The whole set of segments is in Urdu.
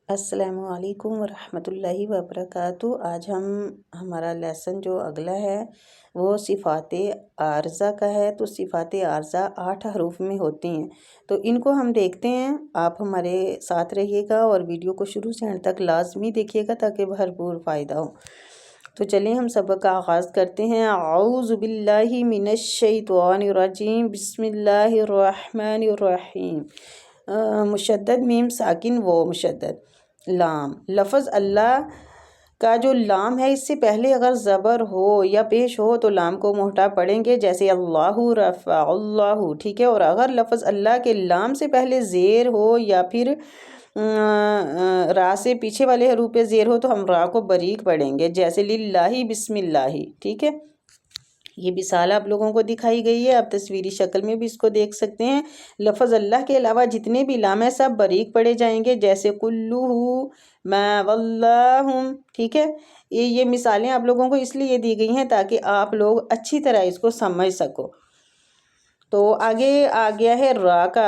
السلام علیکم ورحمۃ اللہ وبرکاتہ۔ آج ہمارا لیسن جو اگلا ہے وہ صفات عارضہ کا ہے۔ تو صفات عارضہ 8 حروف میں ہوتی ہیں، تو ان کو ہم دیکھتے ہیں۔ آپ ہمارے ساتھ رہیے گا اور ویڈیو کو شروع سے اینڈ تک لازمی دیکھیے گا تاکہ بھرپور فائدہ ہو۔ تو چلیں ہم سبق کا آغاز کرتے ہیں۔ اعوذ باللہ من الشیطان الرجیم، بسم اللہ الرحمن الرحیم۔ مشدد میم ساکن و مشدد لام۔ لفظ اللہ کا جو لام ہے اس سے پہلے اگر زبر ہو یا پیش ہو تو لام کو موٹا پڑھیں گے، جیسے اللہ رفع اللہ، ٹھیک ہے۔ اور اگر لفظ اللہ کے لام سے پہلے زیر ہو یا پھر را سے پیچھے والے حروف پہ زیر ہو تو ہم را کو باریک پڑھیں گے، جیسے للہ بسم اللہ، ٹھیک ہے۔ یہ مثال آپ لوگوں کو دکھائی گئی ہے، آپ تصویری شکل میں بھی اس کو دیکھ سکتے ہیں۔ لفظ اللہ کے علاوہ جتنے بھی لام ہیں سب باریک پڑھے جائیں گے، جیسے کلہ، ما واللہم، ٹھیک ہے۔ یہ مثالیں آپ لوگوں کو اس لیے دی گئی ہیں تاکہ آپ لوگ اچھی طرح اس کو سمجھ سکو۔ تو آگے آ گیا ہے را کا،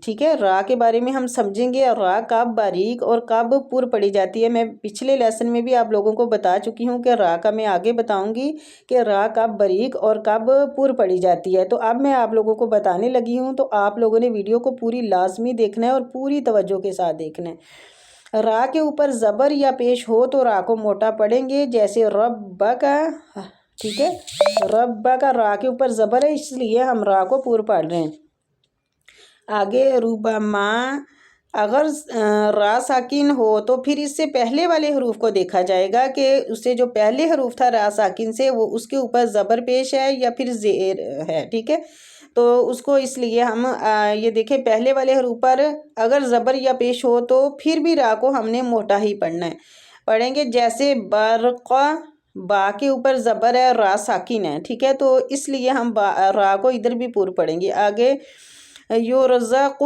ٹھیک ہے۔ را کے بارے میں ہم سمجھیں گے، را کب باریک اور کب پر پڑھی جاتی ہے۔ میں پچھلے لیسن میں بھی آپ لوگوں کو بتا چکی ہوں کہ را کا میں آگے بتاؤں گی کہ را کب باریک اور کب پر پڑھی جاتی ہے۔ تو اب میں آپ لوگوں کو بتانے لگی ہوں، تو آپ لوگوں نے ویڈیو کو پوری لازمی دیکھنا ہے اور پوری توجہ کے ساتھ دیکھنا ہے۔ را کے اوپر زبر یا پیش ہو تو را کو موٹا پڑھیں گے، جیسے ربک، ٹھیک ہے۔ ربک کا را کے اوپر زبر ہے اس لیے ہم را کو پور پڑھ رہے ہیں۔ آگے ربما، اگر را ساکن ہو تو پھر اس سے پہلے والے حروف کو دیکھا جائے گا کہ اس سے جو پہلے حروف تھا را ساکن سے وہ اس کے اوپر زبر پیش ہے یا پھر زیر ہے، ٹھیک ہے۔ تو اس کو اس لیے ہم یہ دیکھیں پہلے والے حروف پر اگر زبر یا پیش ہو تو پھر بھی را کو ہم نے موٹا ہی پڑھنا ہے، پڑھیں گے، جیسے برق، با کے اوپر زبر ہے، را ساکن ہے، ٹھیک ہے۔ تو اس لیے ہم را کو ادھر بھی پور پڑھیں گے۔ آگے یرزق،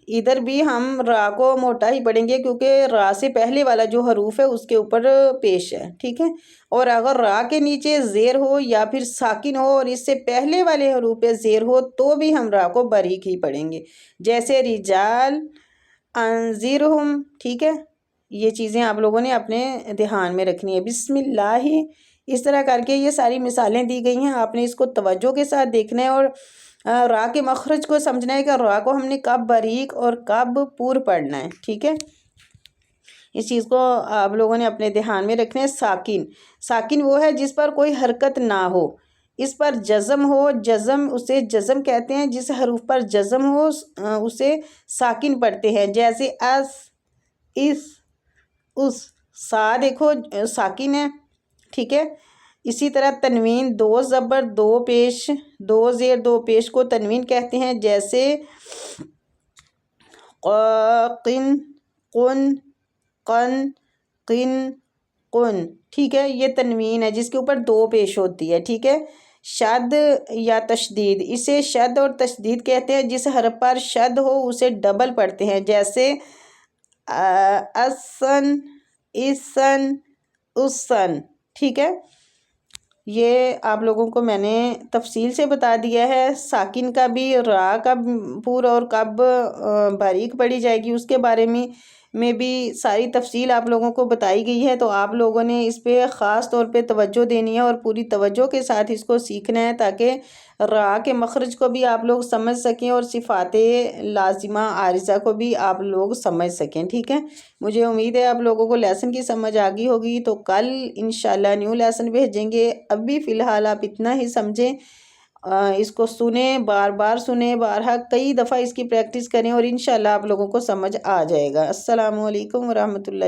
ادھر بھی ہم را کو موٹا ہی پڑھیں گے کیونکہ را سے پہلے والا جو حروف ہے اس کے اوپر پیش ہے، ٹھیک ہے۔ اور اگر را کے نیچے زیر ہو یا پھر ساکن ہو اور اس سے پہلے والے حروف پہ زیر ہو تو بھی ہم را کو باریک ہی پڑھیں گے، جیسے رجال، انذرہم، ٹھیک ہے۔ یہ چیزیں آپ لوگوں نے اپنے دھیان میں رکھنی ہے۔ بسم اللہ، اس طرح کر کے یہ ساری مثالیں دی گئی ہیں، آپ نے اس کو توجہ کے ساتھ دیکھنا ہے اور را کے مخرج کو سمجھنا ہے کہ را کو ہم نے کب باریک اور کب پور پڑھنا ہے، ٹھیک ہے۔ اس چیز کو آپ لوگوں نے اپنے دھیان میں رکھنا ہے۔ ساکن، ساکن وہ ہے جس پر کوئی حرکت نہ ہو، اس پر جزم ہو، جزم اسے جزم کہتے ہیں، جس حروف پر جزم ہو اسے ساکن پڑھتے ہیں، جیسے اس، اس، اس۔ سا دیکھو ساکن ہے، ٹھیک ہے۔ اسی طرح تنوین، 2 زبر 2 پیش، 2 زیر 2 پیش کو تنوین کہتے ہیں، جیسے قن، قن، قن، قن، قن، ٹھیک ہے۔ یہ تنوین ہے جس کے اوپر 2 پیش ہوتی ہے، ٹھیک ہے۔ شد یا تشدید، اسے شد اور تشدید کہتے ہیں، جس حرف پر شد ہو اسے ڈبل پڑھتے ہیں، جیسے اسن، اسن، اسن، ٹھیک ہے۔ یہ آپ لوگوں کو میں نے تفصیل سے بتا دیا ہے۔ ساکن کا بھی، را کا پور اور کب باریک پڑھی جائے گی اس کے بارے میں بھی ساری تفصیل آپ لوگوں کو بتائی گئی ہے، تو آپ لوگوں نے اس پہ خاص طور پہ توجہ دینی ہے اور پوری توجہ کے ساتھ اس کو سیکھنا ہے تاکہ را کے مخرج کو بھی آپ لوگ سمجھ سکیں اور صفات لازمہ عارضہ کو بھی آپ لوگ سمجھ سکیں، ٹھیک ہے۔ مجھے امید ہے آپ لوگوں کو لیسن کی سمجھ آ گئی ہوگی، تو کل انشاءاللہ نیو لیسن بھیجیں گے۔ اب بھی فی الحال آپ اتنا ہی سمجھیں، اس کو سنیں، بار بار سنیں، بارہا کئی دفعہ اس کی پریکٹس کریں اور انشاءاللہ آپ لوگوں کو سمجھ آ جائے گا۔ السلام علیکم ورحمۃ اللہ۔